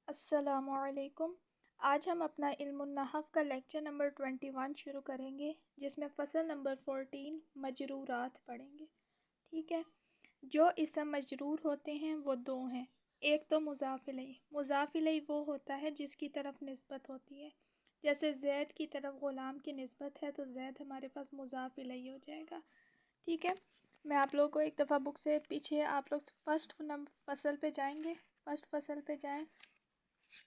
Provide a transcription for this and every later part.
السلام علیکم۔ آج ہم اپنا علم النحو کا لیکچر نمبر 21 شروع کریں گے، جس میں فصل نمبر 14 مجرورات پڑھیں گے۔ ٹھیک ہے، جو اسم مجرور ہوتے ہیں وہ دو ہیں۔ ایک تو مضاف الیہ۔ مضاف الیہ وہ ہوتا ہے جس کی طرف نسبت ہوتی ہے، جیسے زید کی طرف غلام کی نسبت ہے تو زید ہمارے پاس مضاف الیہ ہو جائے گا۔ ٹھیک ہے، میں آپ لوگوں کو ایک دفعہ بک سے پیچھے آپ لوگ فرسٹ فصل پہ جائیں گے، فرسٹ فصل پہ جائیں،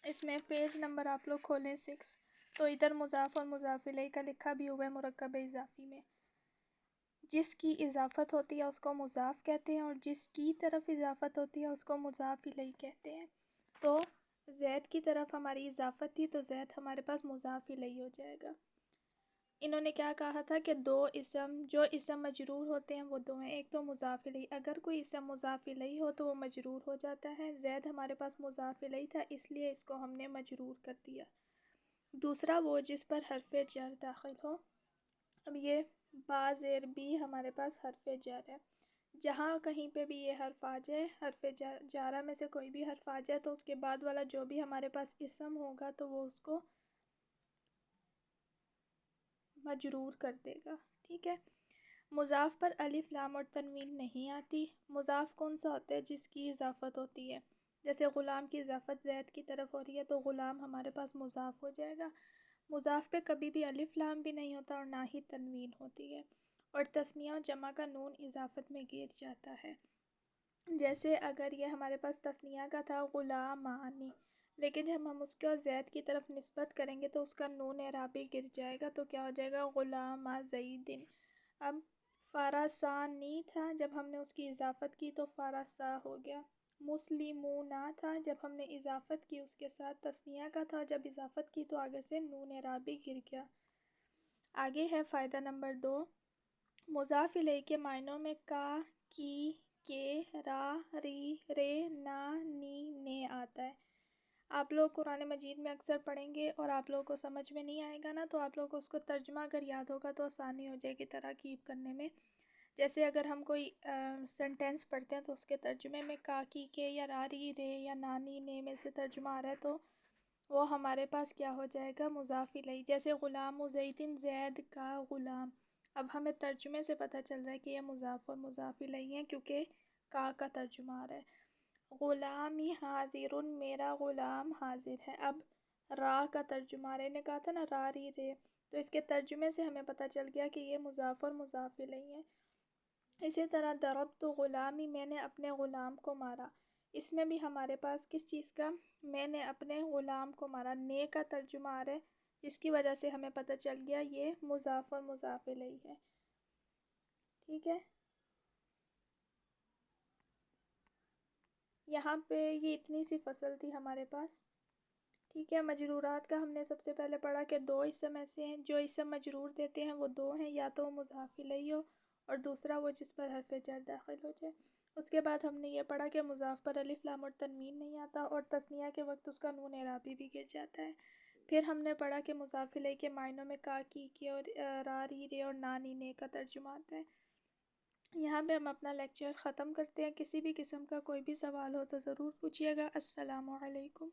اس میں پیج نمبر آپ لوگ کھولیں 6، تو ادھر مضاف اور مضاف الیہ کا لکھا بھی ہوا ہے مرکب اضافی میں۔ جس کی اضافت ہوتی ہے اس کو مضاف کہتے ہیں، اور جس کی طرف اضافت ہوتی ہے اس کو مضاف الیہ کہتے ہیں۔ تو زید کی طرف ہماری اضافت تھی تو زید ہمارے پاس مضاف الیہ ہو جائے گا۔ انہوں نے کیا کہا تھا کہ جو اسم مجرور ہوتے ہیں وہ دو ہیں۔ ایک تو مضاف الیہ، اگر کوئی اسم مضاف الیہ ہو تو وہ مجرور ہو جاتا ہے۔ زید ہمارے پاس مضاف الیہ تھا اس لیے اس کو ہم نے مجرور کر دیا۔ دوسرا وہ جس پر حرف جر داخل ہو۔ اب یہ با زیر بی ہمارے پاس حرف جر ہے، جہاں کہیں پہ بھی یہ حرف آ جائے، حرف جارہ میں سے کوئی بھی حرف آ جائے تو اس کے بعد والا جو بھی ہمارے پاس اسم ہوگا تو وہ اس کو مجرور کر دے گا۔ ٹھیک ہے، مضاف پر الف لام اور تنوین نہیں آتی۔ مضاف کون سا ہوتا ہے؟ جس کی اضافت ہوتی ہے، جیسے غلام کی اضافت زید کی طرف ہو رہی ہے تو غلام ہمارے پاس مضاف ہو جائے گا۔ مضاف پہ کبھی بھی الف لام بھی نہیں ہوتا اور نہ ہی تنوین ہوتی ہے، اور تثنیہ و جمع کا نون اضافت میں گر جاتا ہے۔ جیسے اگر یہ ہمارے پاس تثنیہ کا تھا غلامانی، لیکن جب ہم اس کو زید کی طرف نسبت کریں گے تو اس کا نون اعرابی گر جائے گا تو کیا ہو جائے گا؟ غلام زیدن۔ اب فارسانی تھا، جب ہم نے اس کی اضافت کی تو فارسا ہو گیا۔ مسلمون تھا، جب ہم نے اضافت کی اس کے ساتھ تثنیہ کا تھا، جب اضافت کی تو آگے سے نون اعرابی گر گیا۔ آگے ہے فائدہ نمبر 2، مضاف الیہ کے معنوں میں کا، کی، کے، را، ری، رے، نا، نی، نے آتا ہے۔ آپ لوگ قرآن مجید میں اکثر پڑھیں گے اور آپ لوگوں کو سمجھ میں نہیں آئے گا نا، تو آپ لوگوں کو اس کو ترجمہ اگر یاد ہوگا تو آسانی ہو جائے گی تراکیب کرنے میں۔ جیسے اگر ہم کوئی سنٹینس پڑھتے ہیں تو اس کے ترجمے میں کا، کی، کے یا را، ری، رے یا نانی، نے میں سے ترجمہ آ رہا ہے تو وہ ہمارے پاس کیا ہو جائے گا؟ مضاف الیہ۔ جیسے غلام زیدن، زید کا غلام، اب ہمیں ترجمے سے پتہ چل رہا ہے کہ یہ مضاف اور مضاف الیہ ہیں کیونکہ کا ترجمہ آ رہا ہے۔ غلامی حاضر، میرا غلام حاضر ہے۔ اب را کا ترجمہ رے نے کہا تھا نا، را، ری، رے، تو اس کے ترجمے سے ہمیں پتہ چل گیا کہ یہ مضاف اور مضاف الیہ ہے۔ اسی طرح ضربت غلامی، میں نے اپنے غلام کو مارا، اس میں بھی ہمارے پاس کس چیز کا؟ میں نے اپنے غلام کو مارا، نے کا ترجمہ آ رہا ہے، جس کی وجہ سے ہمیں پتہ چل گیا یہ مضاف اور مضاف الیہ ہے۔ ٹھیک ہے، یہاں پہ یہ اتنی سی فصل تھی ہمارے پاس۔ ٹھیک ہے، مجرورات کا ہم نے سب سے پہلے پڑھا کہ دو اسم ایسے ہیں جو اسم مجرور دیتے ہیں، وہ دو ہیں، یا تو مضاف الیہ ہو اور دوسرا وہ جس پر حرف جر داخل ہو جائے۔ اس کے بعد ہم نے یہ پڑھا کہ مضاف پر الف لام اور تنوین نہیں آتا اور تثنیہ کے وقت اس کا نون اعرابی بھی گر جاتا ہے۔ پھر ہم نے پڑھا کہ مضاف الیہ کے معنوں میں کا، کی، کے اور را، ری، رے اور نا، نی، نے کا ترجمہ آتا ہے۔ یہاں پہ ہم اپنا لیکچر ختم کرتے ہیں۔ کسی بھی قسم کا کوئی بھی سوال ہو تو ضرور پوچھیے گا۔ السلام علیکم۔